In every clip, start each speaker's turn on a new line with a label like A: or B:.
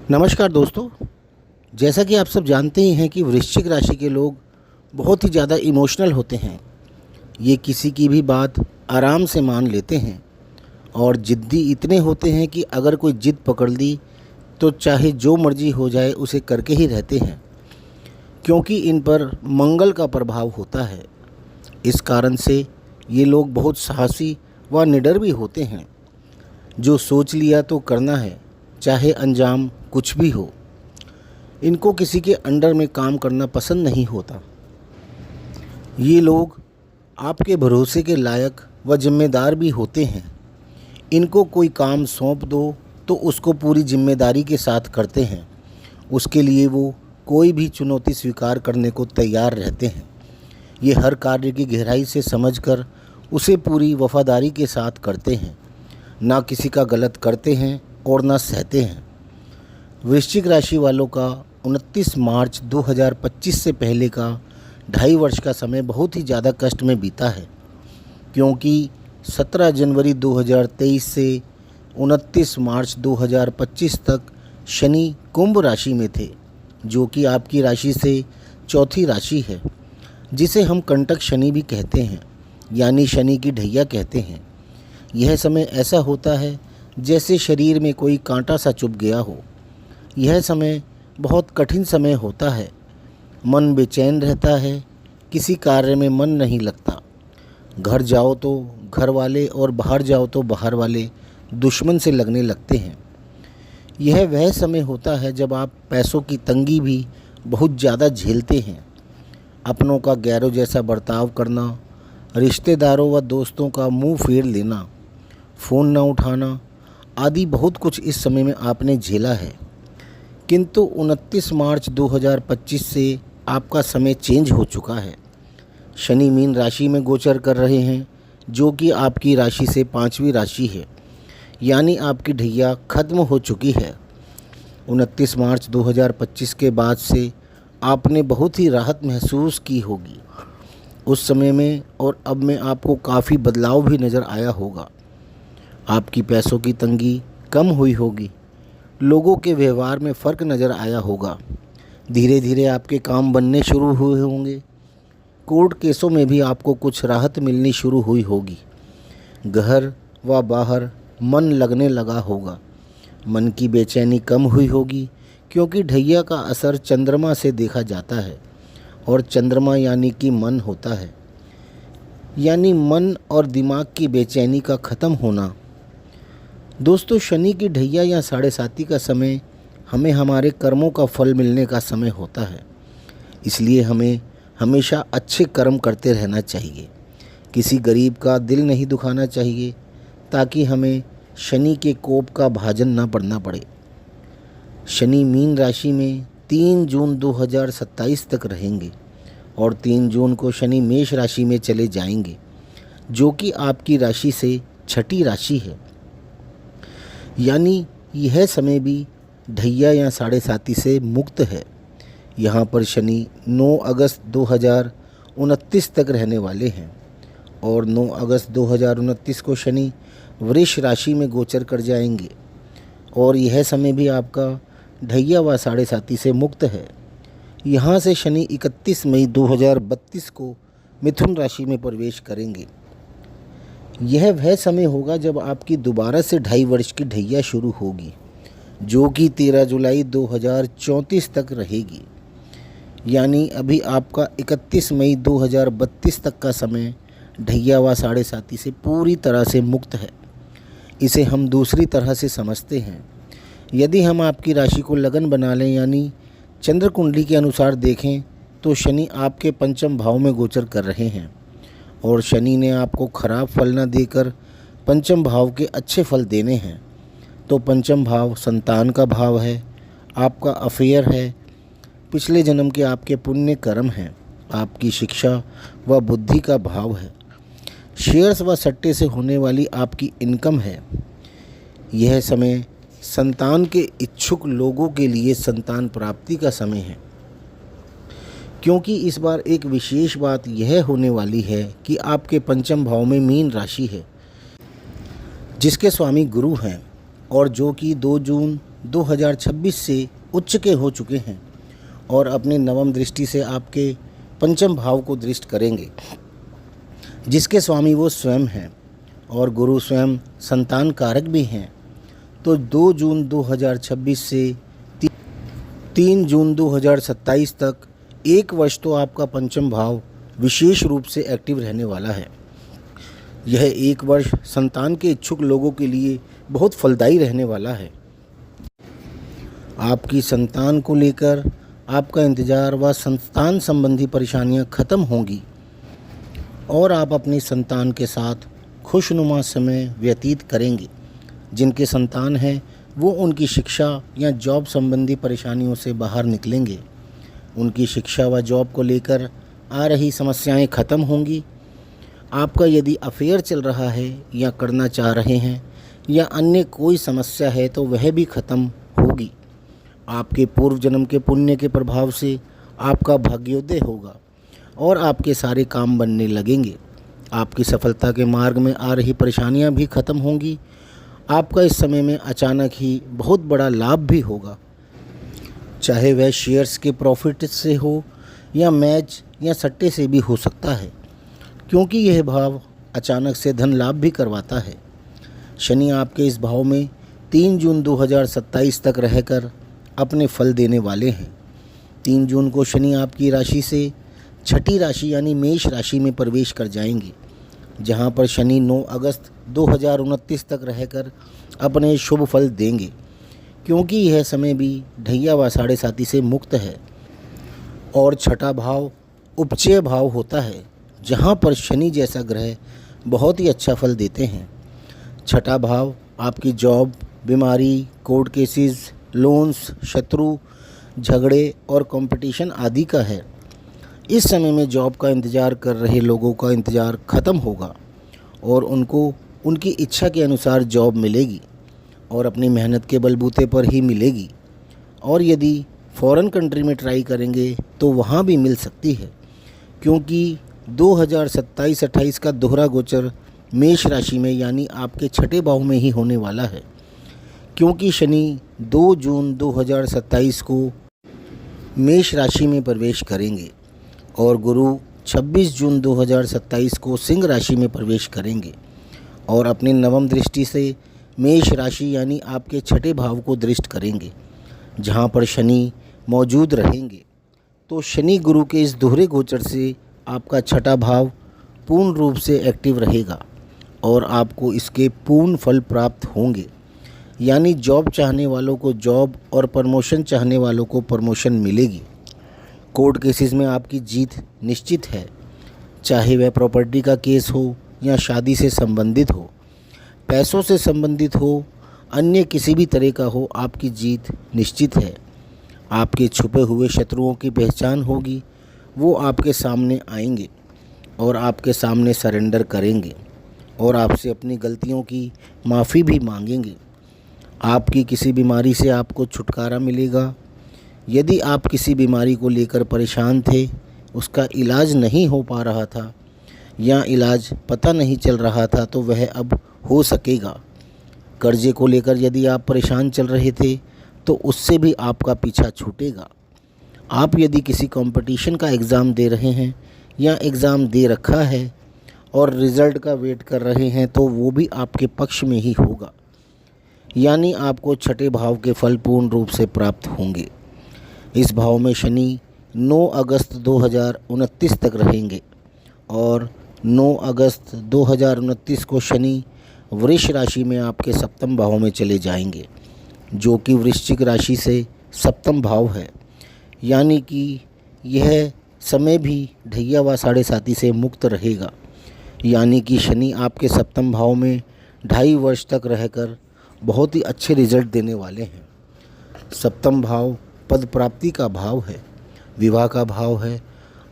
A: नमस्कार दोस्तों। जैसा कि आप सब जानते ही हैं कि वृश्चिक राशि के लोग बहुत ही ज़्यादा इमोशनल होते हैं। ये किसी की भी बात आराम से मान लेते हैं और ज़िद्दी इतने होते हैं कि अगर कोई ज़िद पकड़ ली तो चाहे जो मर्जी हो जाए उसे करके ही रहते हैं, क्योंकि इन पर मंगल का प्रभाव होता है। इस कारण से ये लोग बहुत साहसी व निडर भी होते हैं। जो सोच लिया तो करना है, चाहे अंजाम कुछ भी हो। इनको किसी के अंडर में काम करना पसंद नहीं होता। ये लोग आपके भरोसे के लायक व जिम्मेदार भी होते हैं। इनको कोई काम सौंप दो तो उसको पूरी जिम्मेदारी के साथ करते हैं। उसके लिए वो कोई भी चुनौती स्वीकार करने को तैयार रहते हैं। ये हर कार्य की गहराई से समझकर उसे पूरी वफादारी के साथ करते हैं। ना किसी का गलत करते हैं और ना सहते हैं। वृश्चिक राशि वालों का 29 मार्च 2025 से पहले का 2.5 वर्ष का समय बहुत ही ज़्यादा कष्ट में बीता है, क्योंकि 17 जनवरी 2023 से 29 मार्च 2025 तक शनि कुंभ राशि में थे, जो कि आपकी राशि से चौथी राशि है, जिसे हम कंटक शनि भी कहते हैं, यानी शनि की ढैया कहते हैं। यह समय ऐसा होता है जैसे शरीर में कोई कांटा सा चुभ गया हो। यह समय बहुत कठिन समय होता है। मन बेचैन रहता है, किसी कार्य में मन नहीं लगता। घर जाओ तो घर वाले और बाहर जाओ तो बाहर वाले दुश्मन से लगने लगते हैं। यह वह समय होता है जब आप पैसों की तंगी भी बहुत ज़्यादा झेलते हैं। अपनों का गैरों जैसा बर्ताव करना, रिश्तेदारों व दोस्तों का मुंह फेर लेना, फ़ोन न उठाना आदि बहुत कुछ इस समय में आपने झेला है। किंतु 29 मार्च 2025 से आपका समय चेंज हो चुका है। शनि मीन राशि में गोचर कर रहे हैं, जो कि आपकी राशि से 5वीं राशि है, यानी आपकी ढैया खत्म हो चुकी है। 29 मार्च 2025 के बाद से आपने बहुत ही राहत महसूस की होगी। उस समय में और अब में आपको काफ़ी बदलाव भी नज़र आया होगा। आपकी पैसों की तंगी कम हुई होगी। लोगों के व्यवहार में फ़र्क नज़र आया होगा। धीरे धीरे आपके काम बनने शुरू हुए होंगे। कोर्ट केसों में भी आपको कुछ राहत मिलनी शुरू हुई होगी। घर व बाहर मन लगने लगा होगा। मन की बेचैनी कम हुई होगी, क्योंकि ढैया का असर चंद्रमा से देखा जाता है, और चंद्रमा यानी कि मन होता है, यानी मन और दिमाग की बेचैनी का ख़त्म होना। दोस्तों, शनि की ढैया या साढ़े साती का समय हमें हमारे कर्मों का फल मिलने का समय होता है। इसलिए हमें हमेशा अच्छे कर्म करते रहना चाहिए। किसी गरीब का दिल नहीं दुखाना चाहिए, ताकि हमें शनि के कोप का भाजन ना पड़ना पड़े। शनि मीन राशि में 3 जून 2027 तक रहेंगे और 3 जून को शनि मेष राशि में चले जाएंगे, जो कि आपकी राशि से छठी राशि है। यानी यह समय भी ढैया या साढ़े साती से मुक्त है। यहाँ पर शनि 9 अगस्त 2029 तक रहने वाले हैं, और 9 अगस्त 2029 को शनि वृष राशि में गोचर कर जाएंगे, और यह समय भी आपका ढैया व साढ़े साती से मुक्त है। यहाँ से शनि 31 मई 2032 को मिथुन राशि में प्रवेश करेंगे। यह वह समय होगा जब आपकी दोबारा से 2.5 वर्ष की ढैया शुरू होगी, जो कि 13 जुलाई 2034 तक रहेगी। यानी अभी आपका 31 मई 2032 तक का समय ढैया व साढ़े साती से पूरी तरह से मुक्त है। इसे हम दूसरी तरह से समझते हैं। यदि हम आपकी राशि को लगन बना लें, यानी चंद्र कुंडली के अनुसार देखें, तो शनि आपके पंचम भाव में गोचर कर रहे हैं, और शनि ने आपको खराब फल न देकर पंचम भाव के अच्छे फल देने हैं। तो पंचम भाव संतान का भाव है, आपका अफेयर है, पिछले जन्म के आपके पुण्य कर्म हैं, आपकी शिक्षा व बुद्धि का भाव है, शेयर्स व सट्टे से होने वाली आपकी इनकम है। यह समय संतान के इच्छुक लोगों के लिए संतान प्राप्ति का समय है, क्योंकि इस बार एक विशेष बात यह होने वाली है कि आपके पंचम भाव में मीन राशि है, जिसके स्वामी गुरु हैं, और जो कि 2 जून 2026 से उच्च के हो चुके हैं और अपनी नवम दृष्टि से आपके पंचम भाव को दृष्ट करेंगे, जिसके स्वामी वो स्वयं हैं और गुरु स्वयं संतान कारक भी हैं। तो 2 जून 2026 से 3 जून 2027 तक 1 वर्ष तो आपका पंचम भाव विशेष रूप से एक्टिव रहने वाला है। यह 1 वर्ष संतान के इच्छुक लोगों के लिए बहुत फलदायी रहने वाला है। आपकी संतान को लेकर आपका इंतज़ार व संतान संबंधी परेशानियां खत्म होंगी और आप अपनी संतान के साथ खुशनुमा समय व्यतीत करेंगे। जिनके संतान हैं वो उनकी शिक्षा या जॉब संबंधी परेशानियों से बाहर निकलेंगे। उनकी शिक्षा व जॉब को लेकर आ रही समस्याएं खत्म होंगी। आपका यदि अफेयर चल रहा है या करना चाह रहे हैं या अन्य कोई समस्या है तो वह भी खत्म होगी। आपके पूर्व जन्म के पुण्य के प्रभाव से आपका भाग्योदय होगा और आपके सारे काम बनने लगेंगे। आपकी सफलता के मार्ग में आ रही परेशानियां भी खत्म होंगी। आपका इस समय में अचानक ही बहुत बड़ा लाभ भी होगा, चाहे वह शेयर्स के प्रॉफिट से हो या मैच या सट्टे से भी हो सकता है, क्योंकि यह भाव अचानक से धन लाभ भी करवाता है। शनि आपके इस भाव में 3 जून 2027 तक रहकर अपने फल देने वाले हैं। 3 जून को शनि आपकी राशि से छठी राशि यानी मेष राशि में प्रवेश कर जाएंगे, जहां पर शनि 9 अगस्त 2029 तक रहकर अपने शुभ फल देंगे, क्योंकि यह समय भी ढैया व साढ़े साती से मुक्त है। और छठा भाव उपचय भाव होता है, जहां पर शनि जैसा ग्रह बहुत ही अच्छा फल देते हैं। छठा भाव आपकी जॉब, बीमारी, कोर्ट केसेस, लोन्स, शत्रु, झगड़े और कंपटीशन आदि का है। इस समय में जॉब का इंतज़ार कर रहे लोगों का इंतज़ार ख़त्म होगा और उनको उनकी इच्छा के अनुसार जॉब मिलेगी और अपनी मेहनत के बलबूते पर ही मिलेगी। और यदि फॉरेन कंट्री में ट्राई करेंगे तो वहाँ भी मिल सकती है, क्योंकि 2027-28 का दोहरा गोचर मेष राशि में यानी आपके छठे भाव में ही होने वाला है, क्योंकि शनि 2 जून 2027 को मेष राशि में प्रवेश करेंगे और गुरु 26 जून 2027 को सिंह राशि में प्रवेश करेंगे और अपनी नवम दृष्टि से मेष राशि यानी आपके छठे भाव को दृष्ट करेंगे, जहां पर शनि मौजूद रहेंगे। तो शनि गुरु के इस दोहरे गोचर से आपका छठा भाव पूर्ण रूप से एक्टिव रहेगा और आपको इसके पूर्ण फल प्राप्त होंगे। यानी जॉब चाहने वालों को जॉब और प्रमोशन चाहने वालों को प्रमोशन मिलेगी। कोर्ट केसेस में आपकी जीत निश्चित है, चाहे वह प्रॉपर्टी का केस हो या शादी से संबंधित हो, पैसों से संबंधित हो, अन्य किसी भी तरह का हो, आपकी जीत निश्चित है। आपके छुपे हुए शत्रुओं की पहचान होगी, वो आपके सामने आएंगे और आपके सामने सरेंडर करेंगे और आपसे अपनी गलतियों की माफ़ी भी मांगेंगे। आपकी किसी बीमारी से आपको छुटकारा मिलेगा। यदि आप किसी बीमारी को लेकर परेशान थे, उसका इलाज नहीं हो पा रहा था या इलाज पता नहीं चल रहा था, तो वह अब हो सकेगा। कर्जे को लेकर यदि आप परेशान चल रहे थे तो उससे भी आपका पीछा छूटेगा। आप यदि किसी कंपटीशन का एग्ज़ाम दे रहे हैं या एग्ज़ाम दे रखा है और रिज़ल्ट का वेट कर रहे हैं तो वो भी आपके पक्ष में ही होगा। यानी आपको छठे भाव के फल पूर्ण रूप से प्राप्त होंगे। इस भाव में शनि 9 अगस्त 2029 तक रहेंगे और 9 अगस्त 2029 को शनि वृष राशि में आपके सप्तम भाव में चले जाएंगे, जो कि वृश्चिक राशि से सप्तम भाव है। यानी कि यह समय भी ढैया व साढ़े साती से मुक्त रहेगा। यानी कि शनि आपके सप्तम भाव में 2.5 वर्ष तक रहकर बहुत ही अच्छे रिजल्ट देने वाले हैं। सप्तम भाव पद प्राप्ति का भाव है, विवाह का भाव है,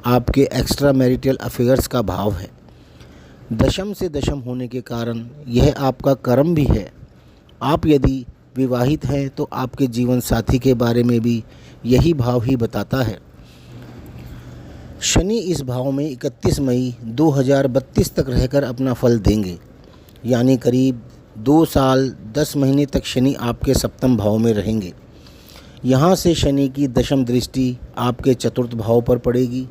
A: आपके एक्स्ट्रा मैरिटल अफेयर्स का भाव है। दशम से दशम होने के कारण यह आपका कर्म भी है। आप यदि विवाहित हैं तो आपके जीवन साथी के बारे में भी यही भाव ही बताता है। शनि इस भाव में 31 मई 2032 तक रहकर अपना फल देंगे, यानी करीब 2 साल 10 महीने तक शनि आपके सप्तम भाव में रहेंगे। यहाँ से शनि की दशम दृष्टि आपके चतुर्थ भाव पर पड़ेगी,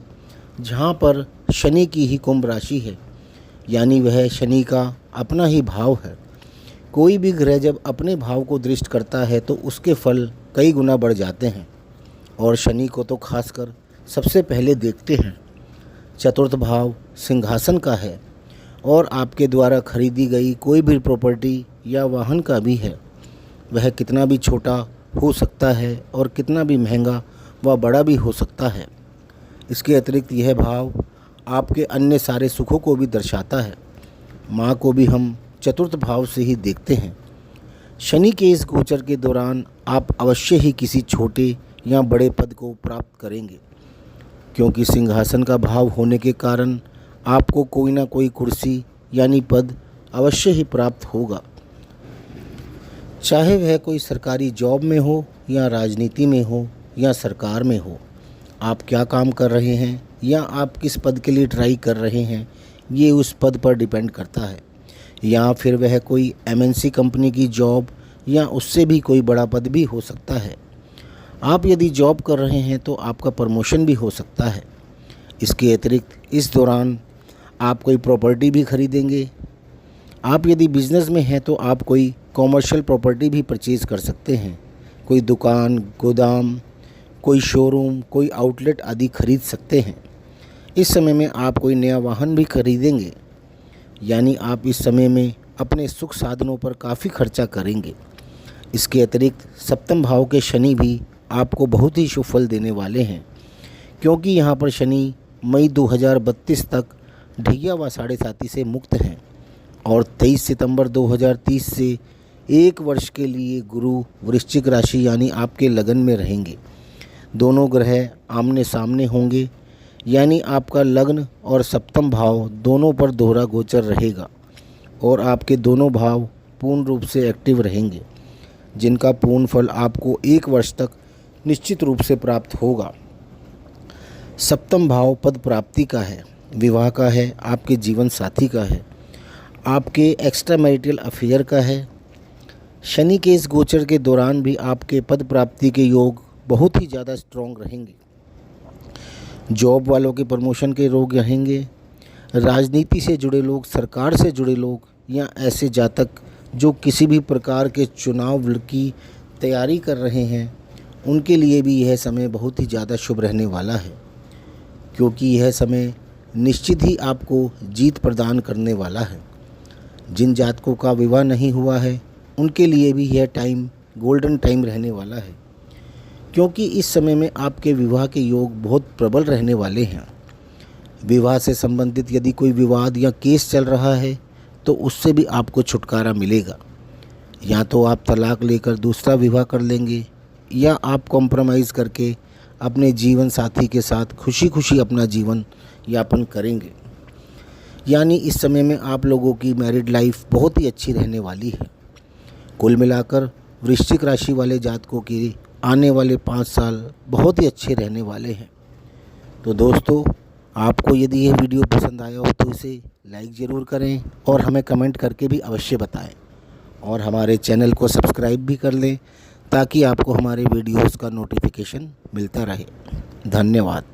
A: जहाँ पर शनि की ही कुंभ राशि है, यानी वह शनि का अपना ही भाव है। कोई भी ग्रह जब अपने भाव को दृष्ट करता है तो उसके फल कई गुना बढ़ जाते हैं, और शनि को तो खासकर सबसे पहले देखते हैं। चतुर्थ भाव सिंहासन का है और आपके द्वारा खरीदी गई कोई भी प्रॉपर्टी या वाहन का भी है। वह कितना भी छोटा हो सकता है और कितना भी महंगा व बड़ा भी हो सकता है। इसके अतिरिक्त यह भाव आपके अन्य सारे सुखों को भी दर्शाता है। माँ को भी हम चतुर्थ भाव से ही देखते हैं। शनि के इस गोचर के दौरान आप अवश्य ही किसी छोटे या बड़े पद को प्राप्त करेंगे, क्योंकि सिंहासन का भाव होने के कारण आपको कोई ना कोई कुर्सी यानी पद अवश्य ही प्राप्त होगा। चाहे वह कोई सरकारी जॉब में हो या राजनीति में हो या सरकार में हो, आप क्या काम कर रहे हैं या आप किस पद के लिए ट्राई कर रहे हैं, ये उस पद पर डिपेंड करता है। या फिर वह कोई MNC कंपनी की जॉब या उससे भी कोई बड़ा पद भी हो सकता है। आप यदि जॉब कर रहे हैं तो आपका प्रमोशन भी हो सकता है। इसके अतिरिक्त इस दौरान आप कोई प्रॉपर्टी भी खरीदेंगे। आप यदि बिज़नेस में हैं तो आप कोई कॉमर्शियल प्रॉपर्टी भी परचेज़ कर सकते हैं। कोई दुकान, गोदाम, कोई शोरूम, कोई आउटलेट आदि खरीद सकते हैं। इस समय में आप कोई नया वाहन भी खरीदेंगे, यानी आप इस समय में अपने सुख साधनों पर काफ़ी खर्चा करेंगे। इसके अतिरिक्त सप्तम भाव के शनि भी आपको बहुत ही शुभ फल देने वाले हैं, क्योंकि यहाँ पर शनि मई 2032 तक ढैया व साढ़े साती से मुक्त हैं और 23 सितंबर 2030 से 1 वर्ष के लिए गुरु वृश्चिक राशि यानी आपके लगन में रहेंगे। दोनों ग्रह आमने सामने होंगे, यानी आपका लग्न और सप्तम भाव दोनों पर दोहरा गोचर रहेगा और आपके दोनों भाव पूर्ण रूप से एक्टिव रहेंगे, जिनका पूर्ण फल आपको 1 वर्ष तक निश्चित रूप से प्राप्त होगा। सप्तम भाव पद प्राप्ति का है, विवाह का है, आपके जीवन साथी का है, आपके एक्स्ट्रा मैरिटल अफेयर का है। शनि के इस गोचर के दौरान भी आपके पद प्राप्ति के योग बहुत ही ज़्यादा स्ट्रॉन्ग रहेंगे। जॉब वालों के प्रमोशन के योग रहेंगे। राजनीति से जुड़े लोग, सरकार से जुड़े लोग या ऐसे जातक जो किसी भी प्रकार के चुनाव की तैयारी कर रहे हैं, उनके लिए भी यह समय बहुत ही ज़्यादा शुभ रहने वाला है, क्योंकि यह समय निश्चित ही आपको जीत प्रदान करने वाला है। जिन जातकों का विवाह नहीं हुआ है उनके लिए भी यह टाइम गोल्डन टाइम रहने वाला है, क्योंकि इस समय में आपके विवाह के योग बहुत प्रबल रहने वाले हैं। विवाह से संबंधित यदि कोई विवाद या केस चल रहा है तो उससे भी आपको छुटकारा मिलेगा। या तो आप तलाक लेकर दूसरा विवाह कर लेंगे या आप कॉम्प्रोमाइज़ करके अपने जीवन साथी के साथ खुशी खुशी अपना जीवन यापन करेंगे। यानी इस समय में आप लोगों की मैरिड लाइफ बहुत ही अच्छी रहने वाली है। कुल मिलाकर वृश्चिक राशि वाले जातकों की आने वाले 5 साल बहुत ही अच्छे रहने वाले हैं। तो दोस्तों, आपको यदि ये वीडियो पसंद आया हो तो इसे लाइक ज़रूर करें और हमें कमेंट करके भी अवश्य बताएं, और हमारे चैनल को सब्सक्राइब भी कर लें ताकि आपको हमारे वीडियोस का नोटिफिकेशन मिलता रहे। धन्यवाद।